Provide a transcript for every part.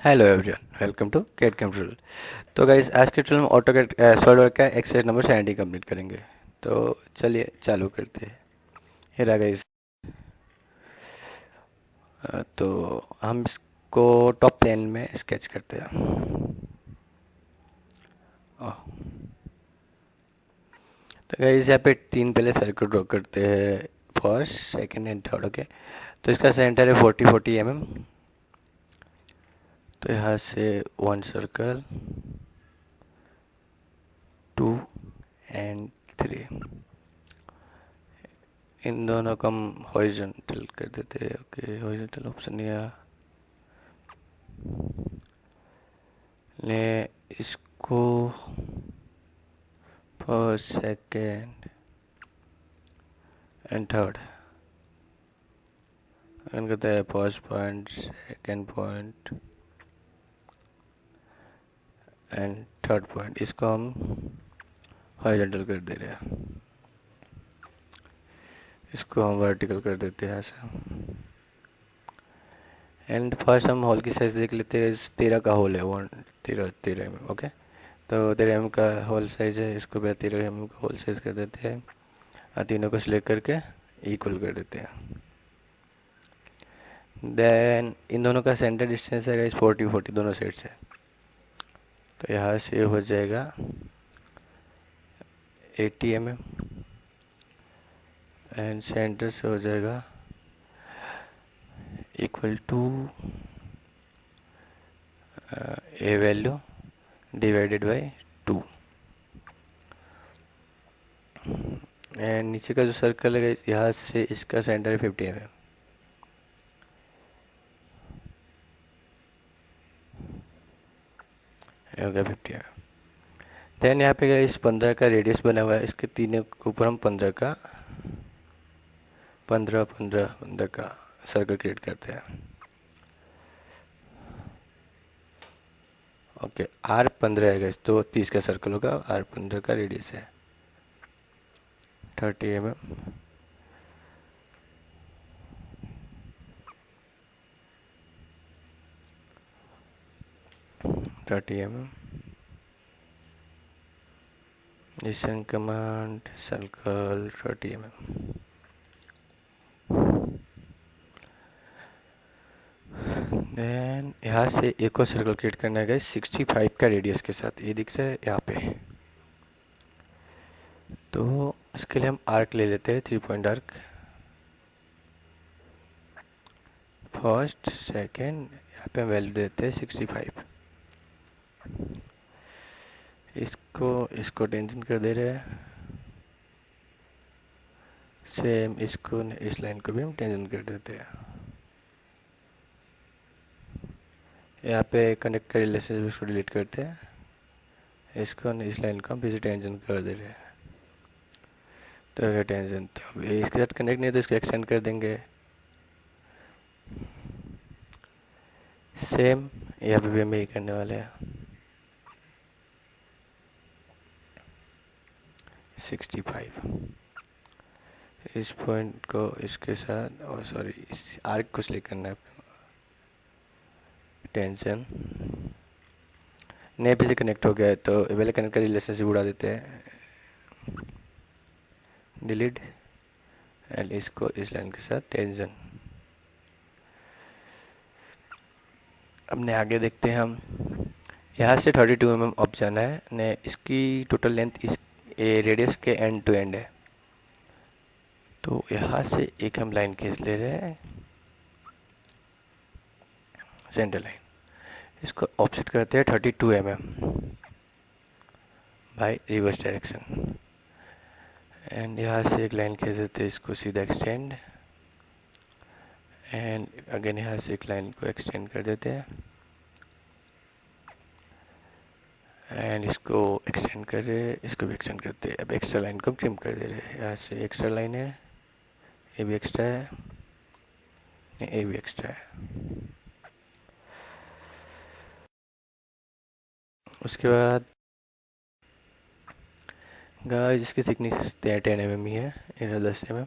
Hello everyone, welcome to CAD control. तो guys, आज के ट्यूटोरियल में ऑटोकैड सॉलिडवर्क का एक्सरसाइज नंबर 70 कंप्लीट करेंगे। तो चलिए चालू करते हैं। ये रहा गाइस। तो हम इसको टॉप प्लेन में स्केच करते हैं। ओह, तो गाइस यहाँ पे तीन पहले सर्कल ड्रॉ करते हैं, first second and third. Okay, तो इसका सेंटर है 40 mm। तो यहाँ से one circle, two and three, इन दोनों को हम हॉरिजॉन्टल कर देते हैं। ओके, हॉरिजॉन्टल ऑप्शन नहीं आया। ले इसको फर्स्ट सेकेंड एंड थर्ड अगन करते हैं। First point, second point and third point, इसको हम हॉरिजॉन्टल कर दे रहे हैं। इसको हम वर्टिकल कर देते हैं ऐसा। एंड फर्स्ट हम होल की साइज देख लेते हैं। 13 का होल है, 13 mm। ओके, तो 13 mm का होल साइज है, इसको भी 13 mm का होल साइज कर देते हैं और तीनों को सिलेक्ट करके इक्वल कर देते हैं। देन इन दोनों का सेंटर डिस्टेंस है 40 दोनों साइड से। तो यहाँ से हो जाएगा 80 mm एंड सेंटर से हो जाएगा equal to A value divided by 2। And नीचे का जो सर्कल है यहाँ से इसका सेंटर है 50 mm। हो गया 50 mm। देन यहाँ पे इस 15 का रेडियस बना हुआ है, इसके तीनों के ऊपर हम 15 का 15 का सर्कल क्रिएट करते हैं। ओके, R15 है गाइस, तो 30 का सर्कल होगा। R15 का रेडियस है 30 mm। Listen command circle 30 mm। Then यहाँ से एक और सर्कल क्रिएट करना है गाइस 65 का रेडियस के साथ। ये दिख रहा है यहाँ पे। तो इसके लिए हम आर्क ले लेते हैं, 3 पॉइंट आर्क। फर्स्ट सेकेंड, यहाँ पे हम वैल्यू देते हैं 65। इसको टेंशन कर दे रहे हैं। सेम इसको, इस लाइन को भी हम टेंशन कर देते हैं। यहाँ पे कनेक्ट का रिलेशन इसको डिलीट करते हैं। इसको, इस लाइन को हम फिर से टेंशन कर दे रहे हैं। तो अगर टेंशन तो इसके साथ कनेक्ट नहीं है तो इसको एक्सटेंड कर देंगे। सेम यहाँ पे भी हम यही करने वाले हैं। 65 इस पॉइंट को इसके साथ, और सॉरी इस आर्क को सिलेक्ट करना है। टेंशन ने भी से कनेक्ट हो गया है तो पहले कनेक्ट का रिलेशनशिप उड़ा देते हैं, डिलीट। एंड इसको इस लाइन के साथ टेंशन। अब आगे देखते हैं हम। यहाँ से 32 mm अप जाना है ने। इसकी टोटल लेंथ इस रेडियस के एंड टू एंड है। तो यहाँ से एक हम लाइन खींच ले रहे हैं, सेंटर लाइन। इसको ऑफसेट करते हैं 32 mm by reverse direction. And यहाँ से एक लाइन खींच देते हैं, इसको सीधा एक्सटेंड। एंड अगेन यहाँ से एक लाइन को एक्सटेंड कर देते हैं एंड इसको एक्सटेंड कर रहे हैं, इसको भी एक्सटेंड करते हैं। अब एक्स्ट्रा लाइन को ट्रिम कर दे रहे हैं। यहाँ से एक्स्ट्रा लाइन है, ये भी एक्स्ट्रा है, ये भी एक्स्ट्रा है। उसके बाद गाइस इसकी थिकनेस 10 mm ही है, इधर 10 mm।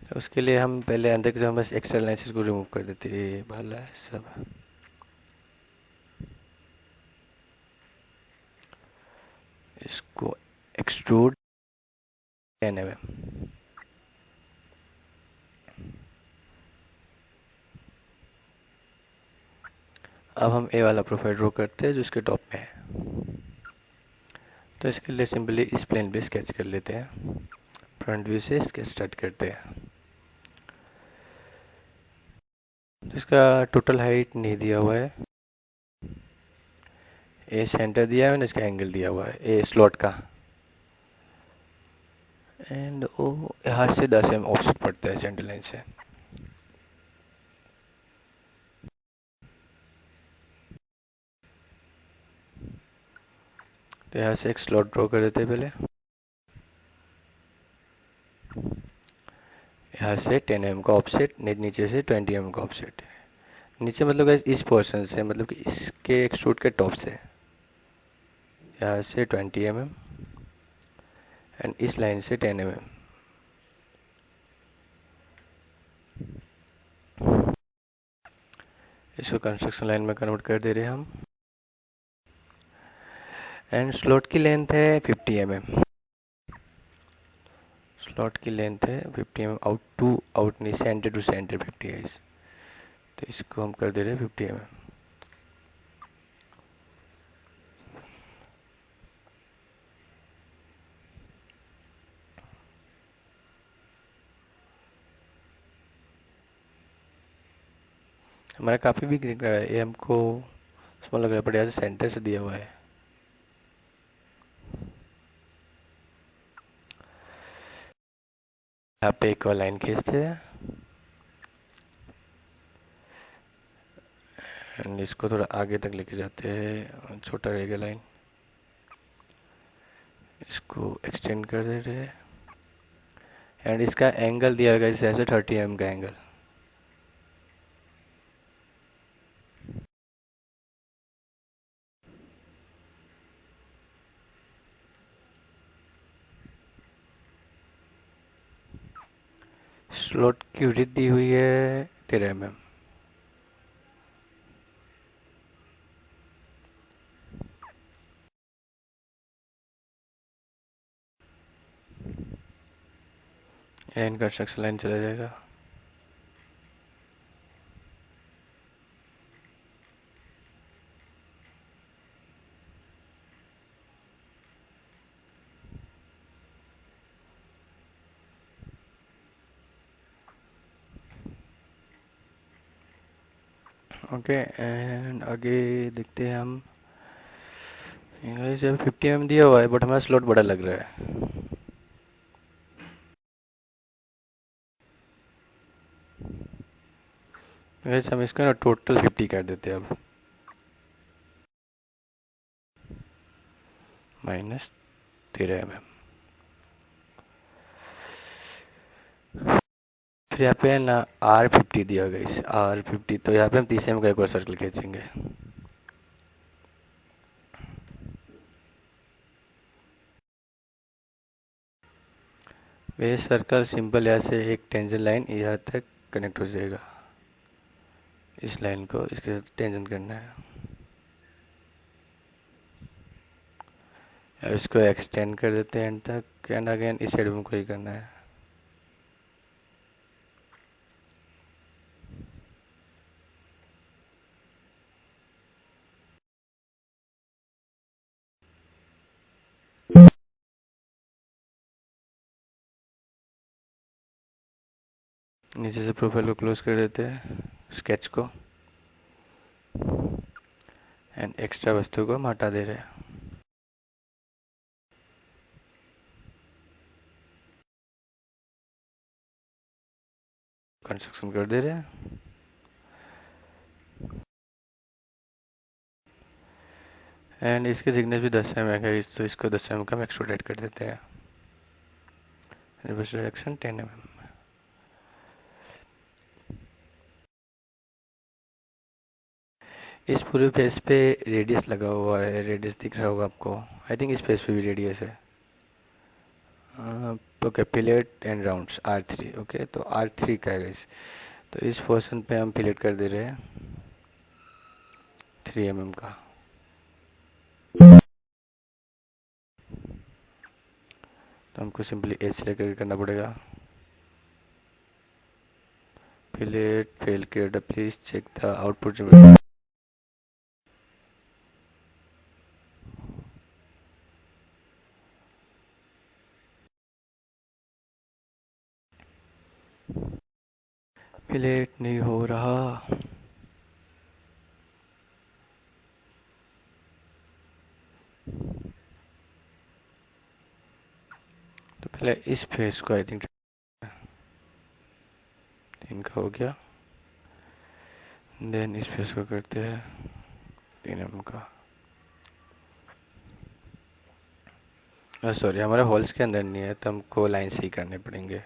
उसके लिए हम पहले अंदर के जो बस एक्स्ट्रा लाइन्स को रिमूव कर देते हैं, ये वाला है सब। इसको एक्सट्रूड 10 mm। अब हम ए वाला प्रोफाइल ड्रॉ करते हैं जो इसके टॉप पे है। तो इसके लिए सिंपली इस प्लेन पे स्केच कर लेते हैं। फ्रंट व्यू से स्केच स्टार्ट करते हैं। इसका टोटल हाइट नहीं दिया हुआ है, ए सेंटर दिया है, इसका एंगल दिया हुआ है ए स्लॉट का, एंड वो यहाँ से 10 mm ऑफसेट पड़ता है सेंटर लाइन से। तो यहाँ से एक स्लॉट ड्रॉ कर देते हैं पहले। यहाँ से 10 mm का ऑफसेट, नीचे से 20 mm का ऑफसेट। नीचे मतलब इस पोर्शन से, मतलब कि इसके एक्सट्रूड के टॉप से यहाँ से 20 mm एंड इस लाइन से 10 mm। इसको कंस्ट्रक्शन लाइन में कन्वर्ट कर दे रहे हैं हम। एंड स्लॉट की लेंथ है 50 mm। स्लॉट की लेंथ है 50 mm, आउट टू आउट नहीं, सेंटर टू सेंटर 50 है इस। तो इसको हम कर दे रहे हैं 50 mm। हमारा काफ़ी भी दिख रहा है, ये हमको स्मॉल लग रहा है, बट यहाँ से सेंटर से दिया हुआ है। यहाँ पे एक और लाइन खींचते हैं एंड इसको थोड़ा आगे तक लेके जाते हैं, छोटा रहेगा लाइन। इसको एक्सटेंड कर दे रहे हैं एंड इसका एंगल दिया गया जैसे 30 mm का एंगल। स्लॉट की विड्थ दी हुई है 13 mm। एंड कंस्ट्रक्शन लाइन चला जाएगा। ओके एंड आगे देखते हैं हम। जब 50 mm दिया हुआ है बट हमारा स्लॉट बड़ा लग रहा है। वैसे हम इसका ना टोटल 50 कर देते हैं अब, -13 mm। फिर यहाँ पे है ना R50 दिया गया इस R50, तो यहाँ पे हम 30 mm का एक और सर्कल खींचेंगे। वे सर्कल सिंपल यहाँ से एक टेंजन लाइन यहाँ तक कनेक्ट हो जाएगा। इस लाइन को इसके साथ टेंजन करना है। अब इसको एक्सटेंड कर देते हैं एंड तक, एंड अगेन इस साइड में को ही करना है। नीचे से प्रोफाइल को क्लोज कर देते हैं, स्केच को, एंड एक्स्ट्रा वस्तु को हम हटा दे रहे हैं। कंस्ट्रक्शन कर दे रहे हैं एंड इसकी थिकनेस भी 10 mm है, तो इसको 10 mm का हम एक्सट्रूड कर देते हैं। Reverse direction 10 mm। इस पूरे फेस पे रेडियस लगा हुआ है, रेडियस दिख रहा होगा आपको। आई थिंक इस फेस पे भी रेडियस है। Okay, fillet and rounds R3। Okay, तो R3 का है इस, तो इस पोर्शन पे हम फिलेट कर दे रहे हैं 3 mm का। तो हमको सिंपली एज सेलेक्ट करके करना पड़ेगा। Fillet fail creator, please check the output. Fillet नहीं हो रहा। तो पहले इस फेस को आई थिंक इनका हो गया, देन इस फेस को करते हैं 3 mm का। सॉरी, हमारे होल्स के अंदर नहीं है तो हमको लाइन सही करने पड़ेंगे।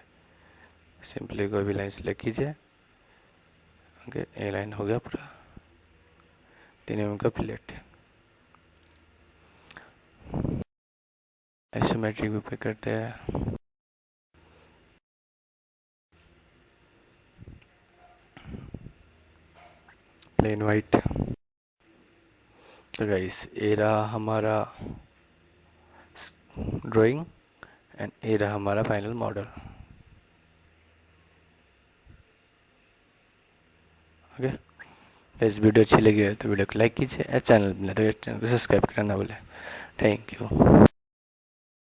सिंपली कोई भी लाइन सेलेक्ट कीजिए। ओके, ए लाइन हो गया पूरा। 3 mm का फिलेट। आइसोमेट्रिक व्यू पे करते हैं। Plain white. तो गाइस, ये रहा हमारा ड्राइंग एंड ये रहा हमारा फाइनल मॉडल। ओके, इस वीडियो अच्छी लगी है तो वीडियो को लाइक कीजिए, चैनल को सब्सक्राइब करना ना भूलें। Thank you.